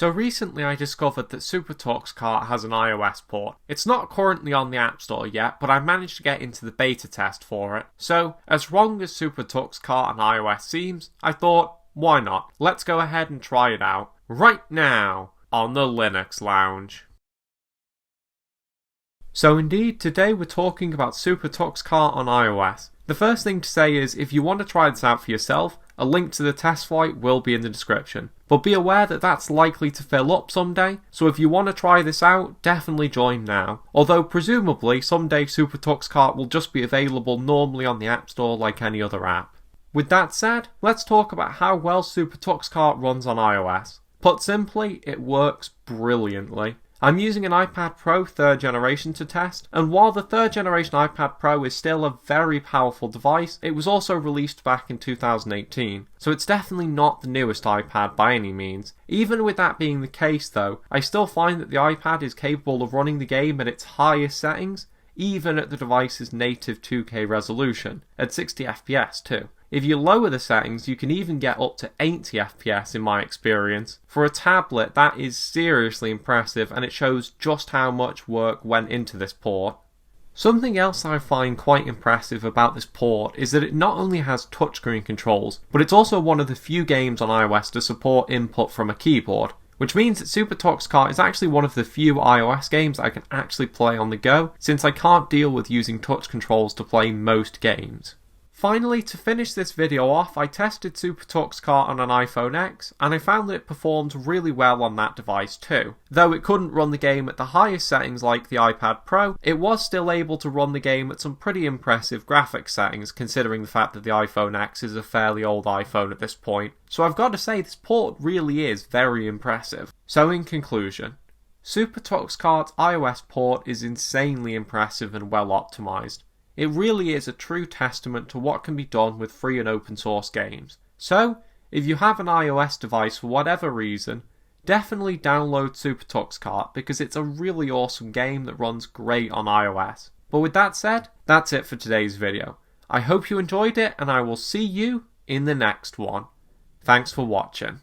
So recently I discovered that SuperTuxKart has an iOS port. It's not currently on the App Store yet, but I managed to get into the beta test for it. So, as wrong as SuperTuxKart on iOS seems, I thought, why not? Let's go ahead and try it out right now on the Linux Lounge. So indeed, today we're talking about SuperTuxKart on iOS. The first thing to say is, if you want to try this out for yourself, a link to the test flight will be in the description. But be aware that that's likely to fill up someday, so if you want to try this out, definitely join now. Although presumably someday SuperTuxKart will just be available normally on the App Store like any other app. With that said, let's talk about how well SuperTuxKart runs on iOS. Put simply, it works brilliantly. I'm using an iPad Pro 3rd generation to test, and while the 3rd generation iPad Pro is still a very powerful device, it was also released back in 2018, so it's definitely not the newest iPad by any means. Even with that being the case though, I still find that the iPad is capable of running the game at its highest settings, even at the device's native 2K resolution, at 60 FPS too. If you lower the settings, you can even get up to 80 FPS in my experience. For a tablet, that is seriously impressive, and it shows just how much work went into this port. Something else I find quite impressive about this port is that it not only has touchscreen controls, but it's also one of the few games on iOS to support input from a keyboard, which means that SuperTuxKart is actually one of the few iOS games I can actually play on the go, since I can't deal with using touch controls to play most games. Finally, to finish this video off, I tested SuperTuxKart on an iPhone X, and I found that it performed really well on that device too. Though it couldn't run the game at the highest settings like the iPad Pro, it was still able to run the game at some pretty impressive graphics settings, considering the fact that the iPhone X is a fairly old iPhone at this point. So I've got to say, this port really is very impressive. So in conclusion, SuperTuxKart's iOS port is insanely impressive and well optimized. It really is a true testament to what can be done with free and open source games. So, if you have an iOS device for whatever reason, definitely download SuperTuxKart because it's a really awesome game that runs great on iOS. But with that said, that's it for today's video. I hope you enjoyed it, and I will see you in the next one. Thanks for watching.